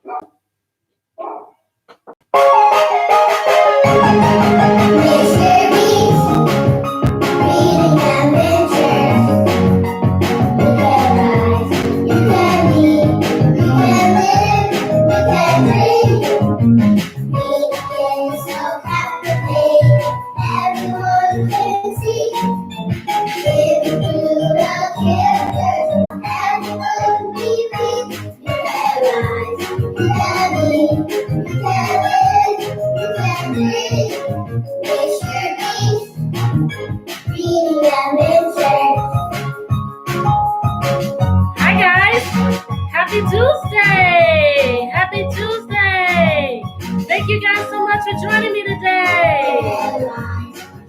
Hi guys, happy Tuesday! Happy Tuesday! Thank you guys so much for joining me today.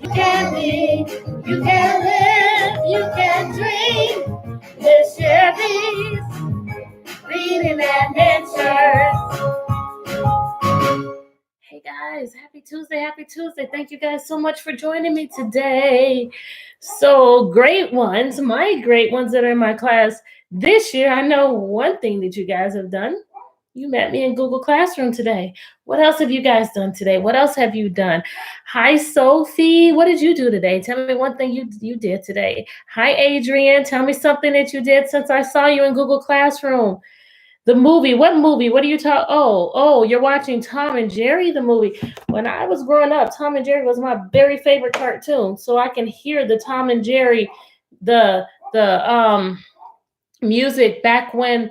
You can be, you can live, you can dream. Let's share these reading adventures. Hey guys, happy Tuesday, happy Tuesday. Thank you guys so much for joining me today. So great ones, my great ones that are in my class this year. I know one thing that you guys have done. You met me in Google Classroom today. What else have you guys done today? What else have you done? Hi, Sophie. What did you do today? Tell me one thing you did today. Hi, Adrian. Tell me something that you did since I saw you in Google Classroom. The movie, what movie? What are you talking? Oh, you're watching Tom and Jerry, the movie. When I was growing up, Tom and Jerry was my very favorite cartoon. So I can hear the Tom and Jerry, the music back when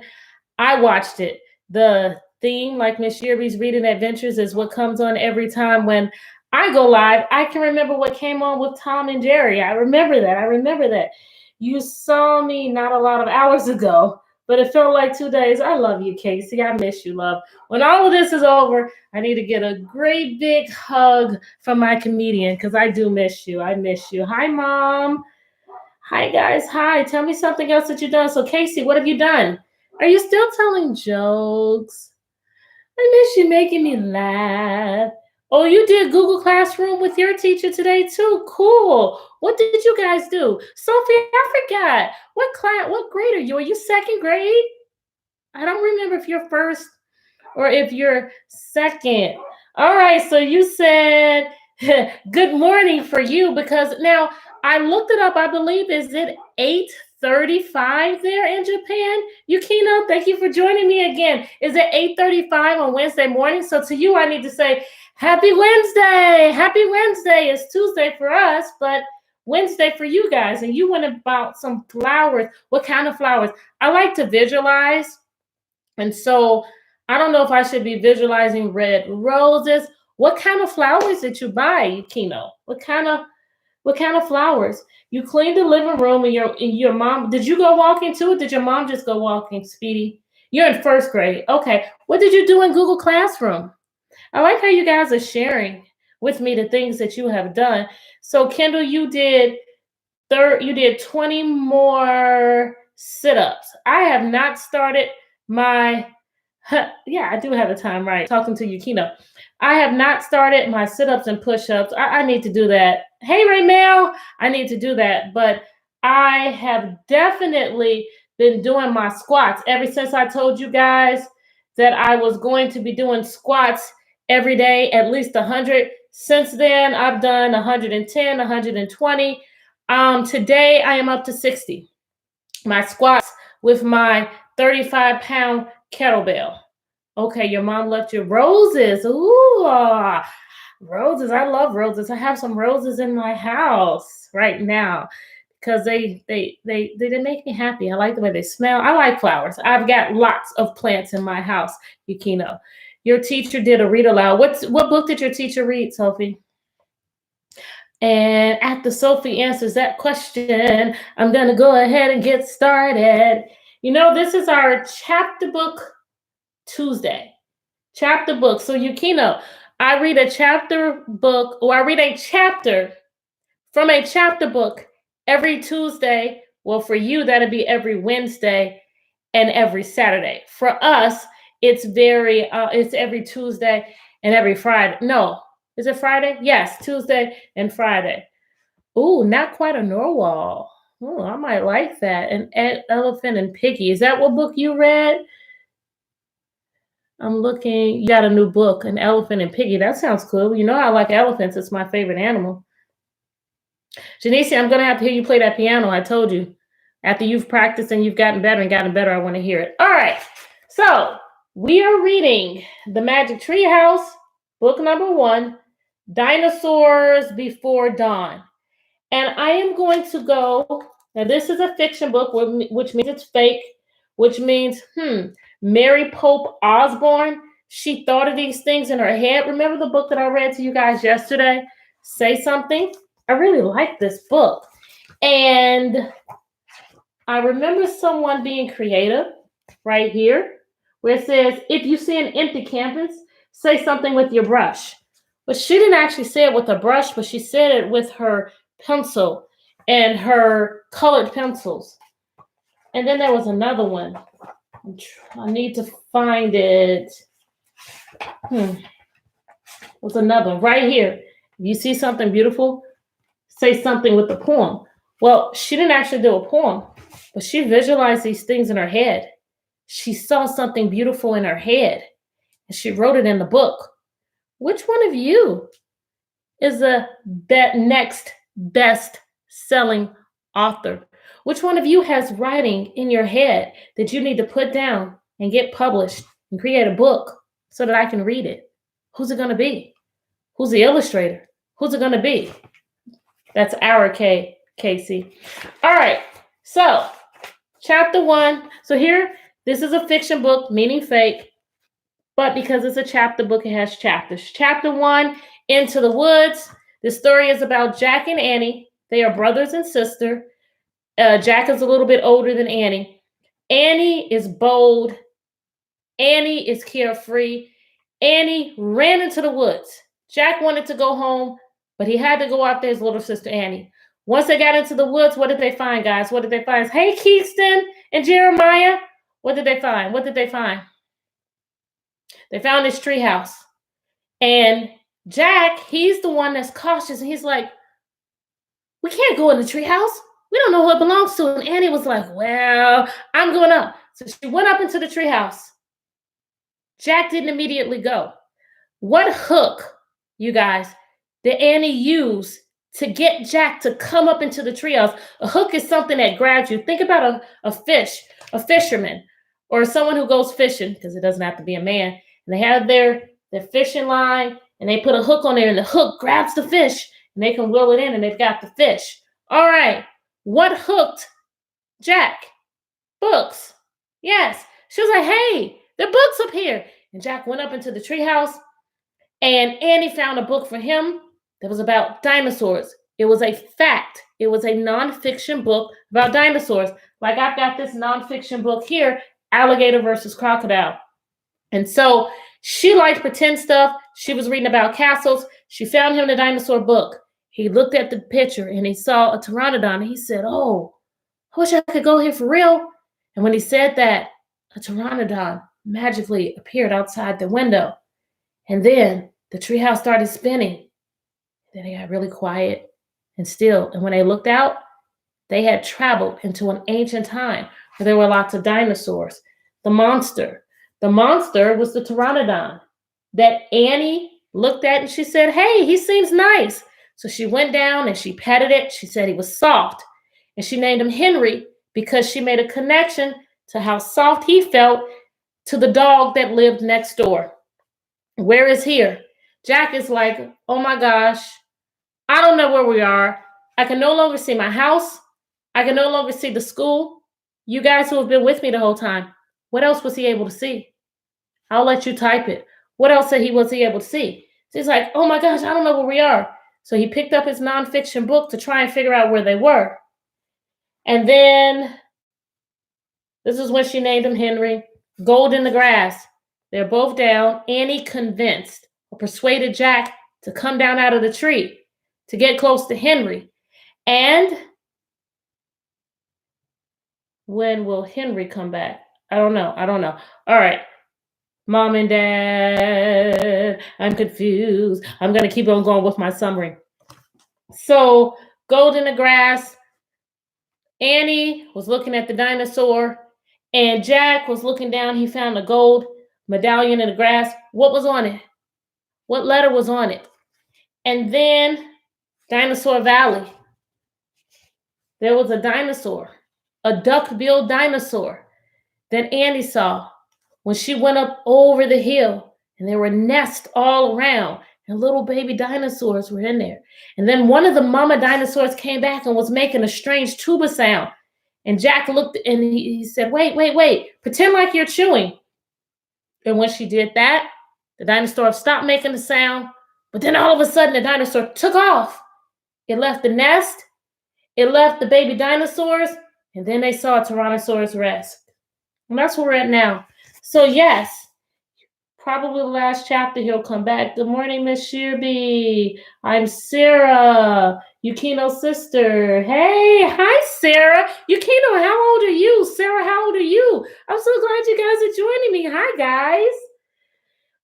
I watched it. The theme, like Miss Yerby's Reading Adventures, is what comes on every time when I go live. I can remember what came on with Tom and Jerry. I remember that. You saw me not a lot of hours ago, but it felt like 2 days. I love you, Casey. I miss you, love. When all of this is over, I need to get a great big hug from my comedian because I do miss you. I miss you. Hi, Mom. Hi, guys. Hi. Tell me something else that you've done. So, Casey, what have you done? Are you still telling jokes? I miss you making me laugh. Oh, you did Google Classroom with your teacher today too. Cool. What did you guys do? Sophie, I forgot. What grade are you? Are you second grade? I don't remember if you're first or if you're second. All right, so you said good morning for you because now I looked it up. I believe is it 8:35 there in Japan? Yukino, thank you for joining me again. Is it 8:35 on Wednesday morning? So to you, I need to say happy Wednesday. Happy Wednesday. It's Tuesday for us, but Wednesday for you guys. And you went about some flowers. What kind of flowers? I like to visualize. And so I don't know if I should be visualizing red roses. What kind of flowers did you buy, Yukino? What kind of flowers? You cleaned the living room and your mom. Did you go walking too? Or did your mom just go walking, Speedy? You're in first grade. Okay. What did you do in Google Classroom? I like how you guys are sharing with me the things that you have done. So Kendall, you did 20 more sit-ups. I have not started my yeah, I do have the time right. Talking to Yukino. I have not started my sit-ups and push-ups. I need to do that. Hey, Raymel, I need to do that. But I have definitely been doing my squats ever since I told you guys that I was going to be doing squats every day, at least 100. Since then, I've done 110, 120. Today, I am up to 60. My squats with my 35-pound kettlebell. Okay, your mom left you roses. Ooh, roses. I love roses. I have some roses in my house right now because they make me happy. I like the way they smell. I like flowers. I've got lots of plants in my house, Yukino. Your teacher did a read aloud. What book did your teacher read, Sophie? And after Sophie answers that question, I'm going to go ahead and get started. You know, this is our chapter book Tuesday. Chapter book. So Yukino, I read a chapter book, or I read a chapter from a chapter book every Tuesday. Well, for you, that'll be every Wednesday and every Saturday. For us, it's every Tuesday and every Friday. No, is it Friday? Yes, Tuesday and Friday. Ooh, not quite a narwhal. Oh, I might like that. An elephant and piggy. Is that what book you read? I'm looking. You got a new book, An Elephant and Piggy. That sounds cool. You know I like elephants. It's my favorite animal. Janice, I'm going to have to hear you play that piano. I told you. After you've practiced and you've gotten better, I want to hear it. All right. So we are reading The Magic Tree House, book number 1, Dinosaurs Before Dawn. And I am going to go, now this is a fiction book, which means it's fake, which means, Mary Pope Osborne, she thought of these things in her head. Remember the book that I read to you guys yesterday? Say Something? I really like this book. And I remember someone being creative right here, where it says, if you see an empty canvas, say something with your brush. But she didn't actually say it with a brush, but she said it with her pencil and her colored pencils. And then there was another one. I need to find it. There's another one right here. If you see something beautiful, say something with the poem. Well, she didn't actually do a poem, but she visualized these things in her head. She saw something beautiful in her head, and she wrote it in the book. Which one of you is the next best-selling author? Which one of you has writing in your head that you need to put down and get published and create a book so that I can read it? Who's it going to be? Who's the illustrator? Who's it going to be? That's our Casey. All right. So, chapter 1. So here, this is a fiction book, meaning fake. But because it's a chapter book, it has chapters. Chapter 1, Into the Woods. The story is about Jack and Annie. They are brothers and sister. Jack is a little bit older than Annie. Annie is bold. Annie is carefree. Annie ran into the woods. Jack wanted to go home, but he had to go after his little sister Annie. Once they got into the woods, what did they find, guys? What did they find? Hey, Keaton and Jeremiah. What did they find? What did they find? They found this treehouse. And Jack, he's the one that's cautious. And he's like, we can't go in the treehouse. We don't know who it belongs to. And Annie was like, well, I'm going up. So she went up into the treehouse. Jack didn't immediately go. What hook, you guys, did Annie use to get Jack to come up into the treehouse? A hook is something that grabs you. Think about a fish, a fisherman, or someone who goes fishing, because it doesn't have to be a man. And they have their fishing line, and they put a hook on there, and the hook grabs the fish, and they can reel it in, and they've got the fish. All right. What hooked Jack? Books. Yes. She was like, hey, there are books up here. And Jack went up into the treehouse, and Annie found a book for him that was about dinosaurs. It was a fact. It was a nonfiction book about dinosaurs. Like I've got this nonfiction book here, Alligator versus Crocodile. And so she liked pretend stuff. She was reading about castles. She found him the dinosaur book. He looked at the picture and he saw a pteranodon. And he said, oh, I wish I could go here for real. And when he said that, a pteranodon magically appeared outside the window. And then the treehouse started spinning. Then it got really quiet and still. And when they looked out, they had traveled into an ancient time where there were lots of dinosaurs. The monster was the pteranodon that Annie looked at and she said, hey, he seems nice. So she went down and she petted it. She said he was soft. And she named him Henry because she made a connection to how soft he felt to the dog that lived next door. Where is here? Jack is like, oh my gosh, I don't know where we are. I can no longer see my house. I can no longer see the school. You guys who have been with me the whole time, what else was he able to see? I'll let you type it. What else was he able to see? So he's like, oh my gosh, I don't know where we are. So he picked up his nonfiction book to try and figure out where they were. And then this is when she named him Henry. Gold in the grass. They're both down. Annie convinced or persuaded Jack to come down out of the tree to get close to Henry. And when will Henry come back? I don't know. All right. Mom and Dad, I'm confused. I'm going to keep on going with my summary. So, gold in the grass. Annie was looking at the dinosaur, and Jack was looking down. He found the gold. medallion in the grass. What was on it? What letter was on it? And then Dinosaur Valley. There was a dinosaur, a duck-billed dinosaur that Annie saw when she went up over the hill, and there were nests all around, and little baby dinosaurs were in there. And then one of the mama dinosaurs came back and was making a strange tuba sound. And Jack looked and he said, wait, pretend like you're chewing. And when she did that, the dinosaur stopped making the sound, but then all of a sudden the dinosaur took off. It left the nest, it left the baby dinosaurs, and then they saw a Tyrannosaurus Rex. And that's where we're at now. So yes, probably the last chapter he'll come back. Good morning, Miss Shearby. I'm Sarah, Yukino's sister. Hey, hi, Sarah. Yukino, how old are you? Sarah, how old are you? I'm so glad you guys are joining me. Hi, guys.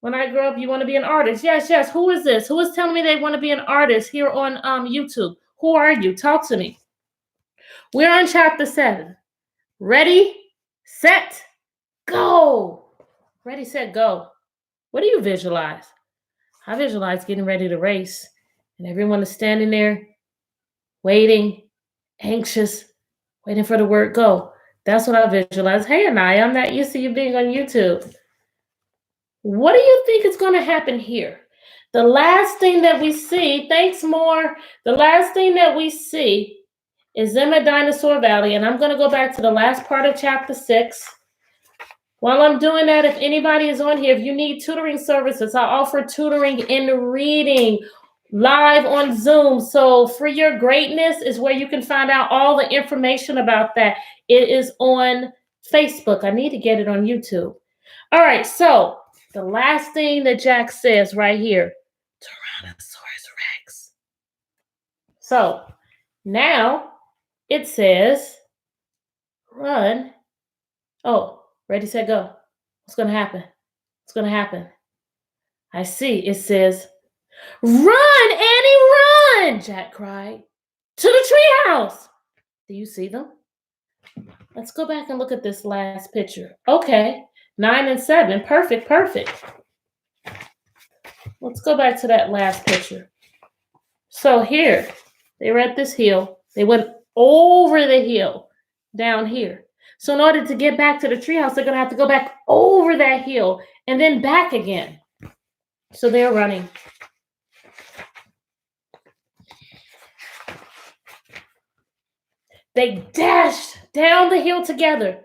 When I grow up, you want to be an artist. Yes. Who is this? Who is telling me they want to be an artist here on YouTube? Who are you? Talk to me. We're on chapter 7. Ready, set, go. Ready, set, go. What do you visualize? I visualize getting ready to race, and everyone is standing there waiting, anxious, waiting for the word go. That's what I visualize. Hey, Anaya, I'm not used to you being on YouTube. What do you think is going to happen here? The last thing that we see, thanks more, the last thing that we see is them at Dinosaur Valley, and I'm going to go back to the last part of chapter 6. While I'm doing that, if anybody is on here, if you need tutoring services, I offer tutoring in reading live on Zoom. So For Your Greatness is where you can find out all the information about that. It is on Facebook. I need to get it on YouTube. All right, so the last thing that Jack says right here, Tyrannosaurus Rex. So now it says, run. Oh, ready, set, go. What's going to happen? What's going to happen? I see. It says, run, Annie, run, Jack cried. To the treehouse. Do you see them? Let's go back and look at this last picture. Okay, 9 and 7. Perfect. Let's go back to that last picture. So here, they were at this hill. They went over the hill down here. So in order to get back to the treehouse, they're going to have to go back over that hill and then back again. So they're running. They dashed down the hill together,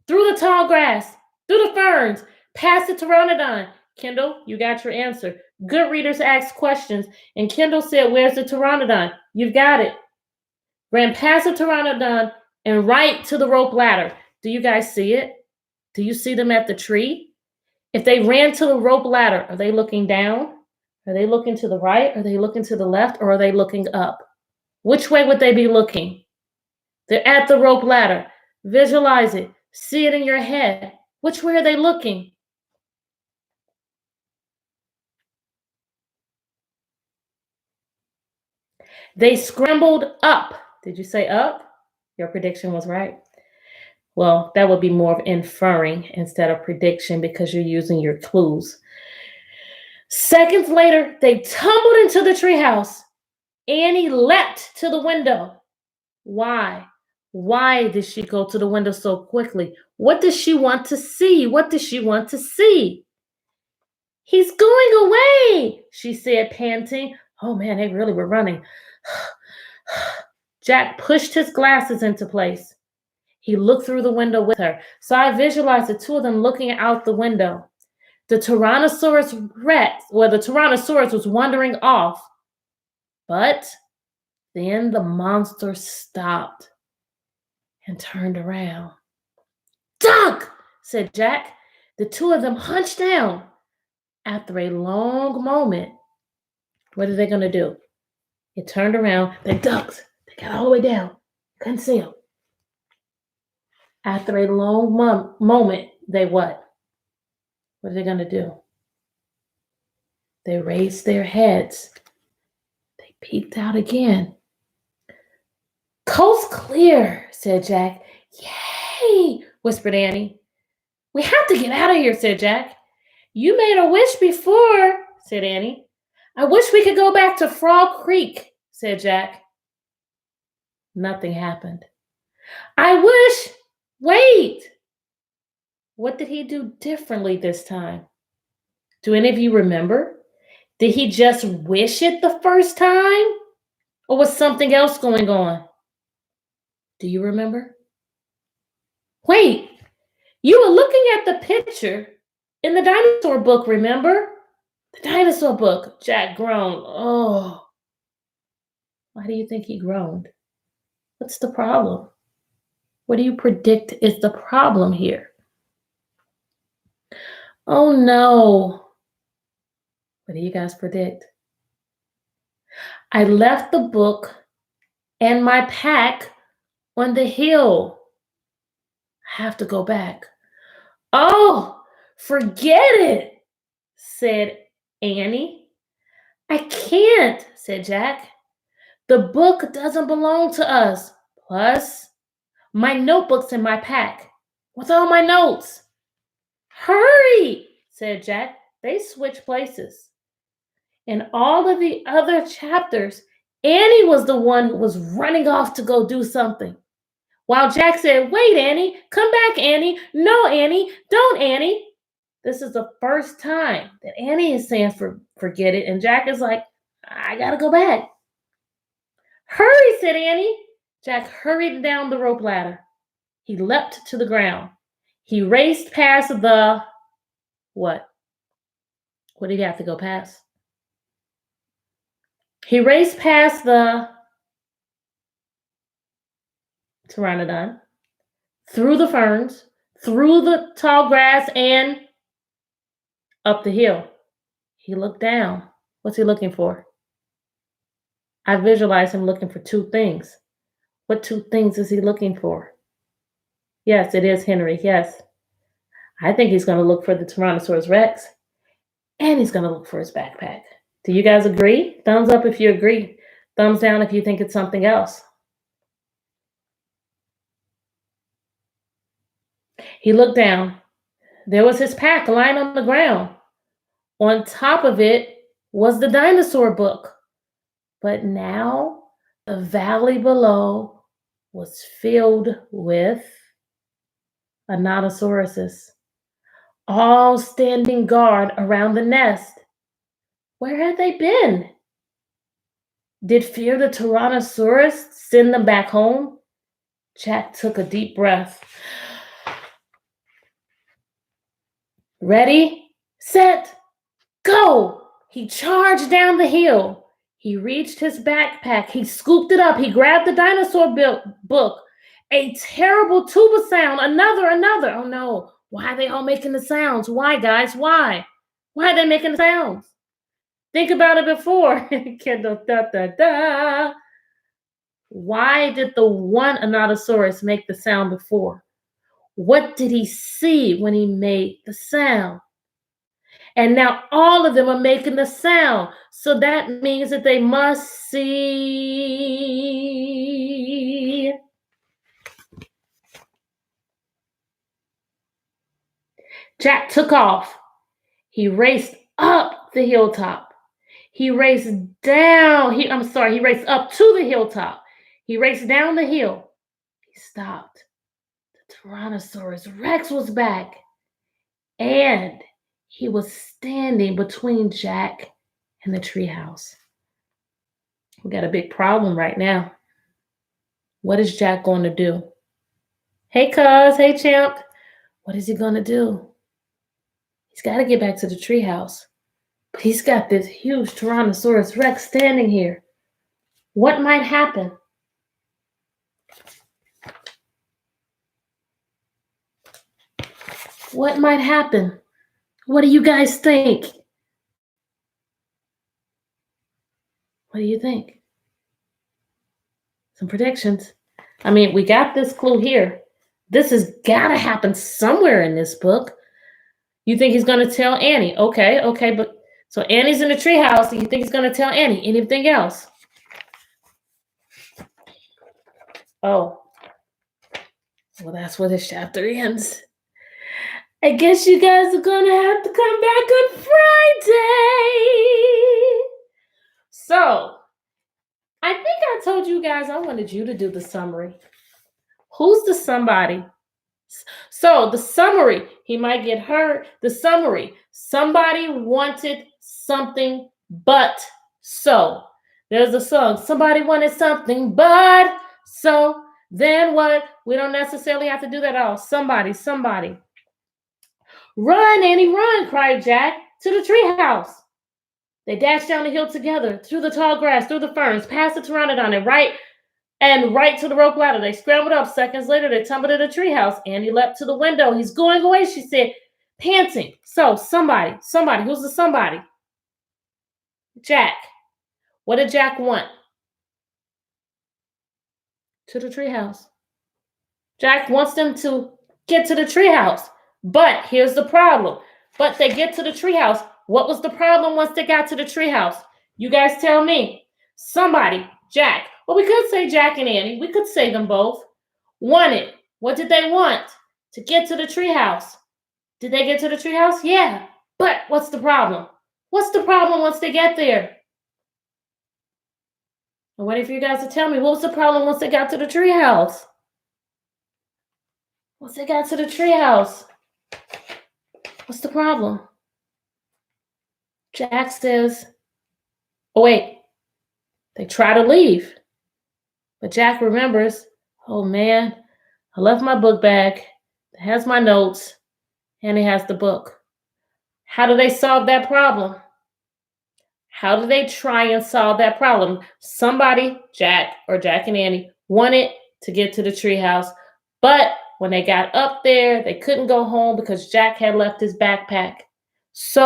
through the tall grass, through the ferns, past the pteranodon. Kendall, you got your answer. Good readers ask questions. And Kendall said, where's the pteranodon? You've got it. Ran past the pteranodon and right to the rope ladder. Do you guys see it? Do you see them at the tree? If they ran to the rope ladder, are they looking down? Are they looking to the right? Are they looking to the left? Or are they looking up? Which way would they be looking? They're at the rope ladder. Visualize it. See it in your head. Which way are they looking? They scrambled up. Did you say up? Your prediction was right. Well, that would be more of inferring instead of prediction because you're using your clues. Seconds later, they tumbled into the treehouse. Annie leapt to the window. Why? Why did she go to the window so quickly? What does she want to see? What does she want to see? He's going away, she said, panting. Oh man, they really were running. Jack pushed his glasses into place. He looked through the window with her. So I visualized the two of them looking out the window. The Tyrannosaurus Rex, the Tyrannosaurus was wandering off. But then the monster stopped and turned around. Duck, said Jack. The two of them hunched down. After a long moment, what are they going to do? It turned around. They ducked. They got all the way down. Couldn't see them. After a long moment, they what? What are they going to do? They raised their heads. They peeked out again. Coast clear, said Jack. Yay, whispered Annie. We have to get out of here, said Jack. You made a wish before, said Annie. I wish we could go back to Frog Creek, said Jack. Nothing happened. I wish. Wait. What did he do differently this time? Do any of you remember? Did he just wish it the first time? Or was something else going on? Do you remember? Wait, you were looking at the picture in the dinosaur book, remember? The dinosaur book. Jack groaned. Oh. Why do you think he groaned? What's the problem? What do you predict is the problem here? Oh no. What do you guys predict? I left the book and my pack on the hill. I have to go back. Oh, forget it, said Annie. I can't, said Jack. The book doesn't belong to us. Plus, my notebook's in my pack with all my notes. Hurry, said Jack. They switched places. In all of the other chapters, Annie was the one who was running off to go do something. While Jack said, wait, Annie, come back, Annie. No, Annie, don't, Annie. This is the first time that Annie is saying forget it. And Jack is like, I gotta go back. Hurry, said Annie. Jack hurried down the rope ladder. He leapt to the ground. He raced past the what? What did he have to go past? He raced past the pteranodon, through the ferns, through the tall grass, and up the hill. He looked down. What's he looking for? I visualize him looking for two things. What two things is he looking for? Yes, it is Henry. Yes. I think he's going to look for the Tyrannosaurus Rex, and he's going to look for his backpack. Do you guys agree? Thumbs up if you agree. Thumbs down if you think it's something else. He looked down. There was his pack lying on the ground. On top of it was the dinosaur book. But now the valley below was filled with Anatosauruses, all standing guard around the nest. Where had they been? Did Fear the Tyrannosaurus send them back home? Jack took a deep breath. Ready, set, go! He charged down the hill. He reached his backpack. He scooped it up. He grabbed the dinosaur book. A terrible tuba sound. Another. Oh no. Why are they all making the sounds? Why, guys? Why? Why are they making the sounds? Think about it before. Why did the one Anatosaurus make the sound before? What did he see when he made the sound? And now all of them are making the sound. So that means that they must see. Jack took off. He raced up the hilltop. He raced down. He raced up to the hilltop. He raced down the hill. He stopped. The Tyrannosaurus Rex was back. And he was standing between Jack and the treehouse. We got a big problem right now. What is Jack going to do? Hey, cuz. Hey, champ. What is he going to do? He's got to get back to the treehouse. But he's got this huge Tyrannosaurus Rex standing here. What might happen? What might happen? What do you guys think? What do you think? Some predictions. I mean, we got this clue here. This has got to happen somewhere in this book. You think he's going to tell Annie? Okay, but so Annie's in the treehouse, and you think he's going to tell Annie? Anything else? Oh, well, that's where this chapter ends. I guess you guys are gonna have to come back on Friday. So, I think I told you guys I wanted you to do the summary. Who's the somebody? So, the summary, he might get hurt. The summary, somebody wanted something, but so. There's a song, somebody wanted something, but so. Then what? We don't necessarily have to do that all. Somebody. Run, Annie, run, cried Jack, to the treehouse. They dashed down the hill together, through the tall grass, through the ferns, past the pteranodon, and right to the rope ladder. They scrambled up. Seconds later, they tumbled in the treehouse. Annie leapt to the window. He's going away, she said, panting. So, somebody. Who's the somebody? Jack. What did Jack want? To the treehouse. Jack wants them to get to the treehouse. But here's the problem. But they get to the treehouse. What was the problem once they got to the treehouse? You guys tell me. Somebody, Jack. Well, we could say Jack and Annie. We could say them both. Wanted. What did they want? To get to the treehouse. Did they get to the treehouse? Yeah. But what's the problem? What's the problem once they get there? I'm waiting for you guys to tell me. What was the problem once they got to the treehouse? Once they got to the treehouse, what's the problem? Jack says, oh, wait. They try to leave. But Jack remembers, oh, man, I left my book bag. It has my notes, and it has the book. How do they solve that problem? How do they try and solve that problem? Somebody, Jack or Jack and Annie, wanted to get to the treehouse, but when they got up there, they couldn't go home because Jack had left his backpack. So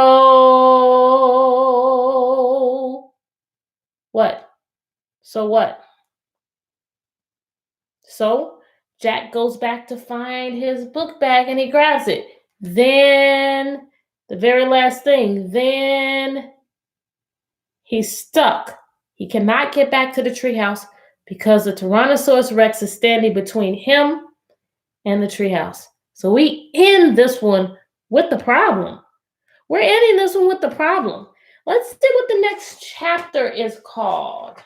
what? So Jack goes back to find his book bag and he grabs it. Then the very last thing, then he's stuck. He cannot get back to the treehouse because the Tyrannosaurus Rex is standing between him and the treehouse. So we end this one with the problem. We're ending this one with the problem. Let's see what the next chapter is called.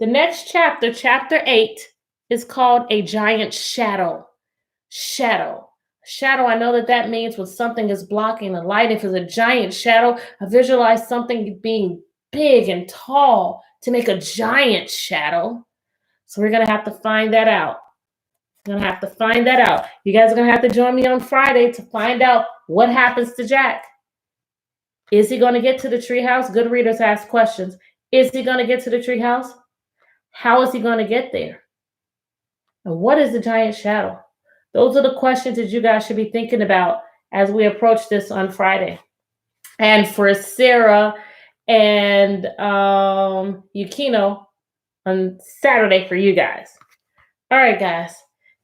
The next chapter, chapter 8, is called A Giant Shadow. Shadow, I know that means when something is blocking the light. If it's a giant shadow, I visualize something being big and tall to make a giant shadow. So we're going to have to find that out. You guys are going to have to join me on Friday to find out what happens to Jack. Is he going to get to the treehouse? Good readers ask questions. Is he going to get to the treehouse? How is he going to get there? And what is the giant shadow? Those are the questions that you guys should be thinking about as we approach this on Friday. And for Sarah and Yukino on Saturday for you guys. All right, guys.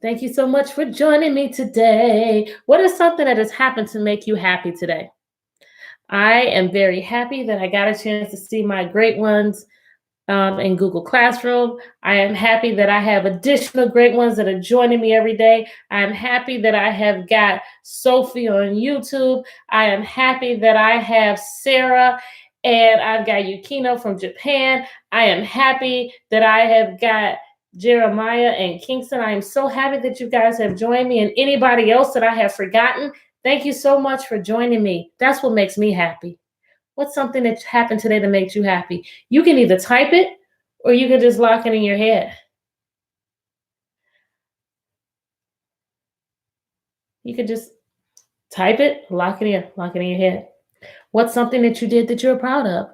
Thank you so much for joining me today. What is something that has happened to make you happy today? I am very happy that I got a chance to see my great ones in Google Classroom. I am happy that I have additional great ones that are joining me every day. I'm happy that I have got Sophie on YouTube. I am happy that I have Sarah and I've got Yukino from Japan. I am happy that I have got Jeremiah and Kingston. I am so happy that you guys have joined me, and anybody else that I have forgotten, thank you so much for joining me. That's what makes me happy. What's something that happened today that makes you happy? You can either type it or you can just lock it in your head. You could just type it, lock it in your head. What's something that you did that you're proud of?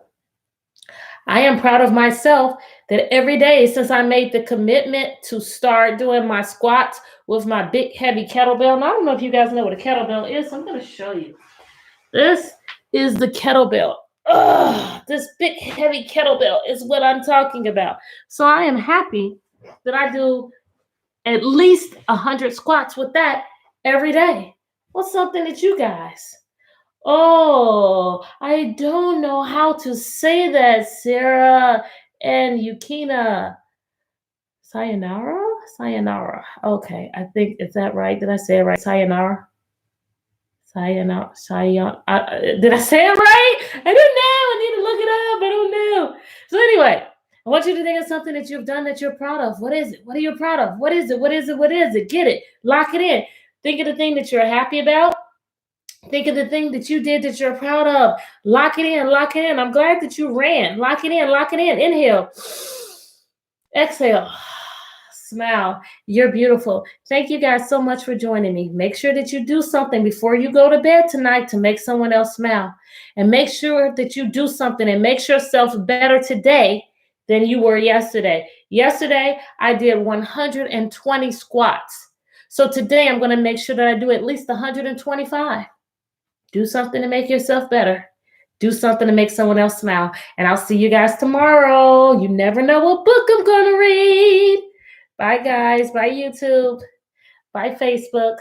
I am proud of myself that every day since I made the commitment to start doing my squats with my big heavy kettlebell. And I don't know if you guys know what a kettlebell is. So I'm going to show you. This is the kettlebell. This big heavy kettlebell is what I'm talking about. So I am happy that I do at least 100 squats with that every day. What's something that you guys? Oh, I don't know how to say that, Sarah and Yukina. Sayonara? Okay, I think, is that right? Did I say it right? Sayonara? Did I say it right? I don't know. I need to look it up. I don't know. So anyway, I want you to think of something that you've done that you're proud of. What is it? What are you proud of? What is it? What is it? What is it? Get it. Lock it in. Think of the thing that you're happy about. Think of the thing that you did that you're proud of. Lock it in. Lock it in. I'm glad that you ran. Lock it in. Lock it in. Inhale. Exhale. Smile. You're beautiful. Thank you guys so much for joining me. Make sure that you do something before you go to bed tonight to make someone else smile. And make sure that you do something and make yourself better today than you were yesterday. Yesterday, I did 120 squats. So today, I'm going to make sure that I do at least 125. Do something to make yourself better. Do something to make someone else smile. And I'll see you guys tomorrow. You never know what book I'm going to read. Bye, guys. Bye, YouTube. Bye, Facebook.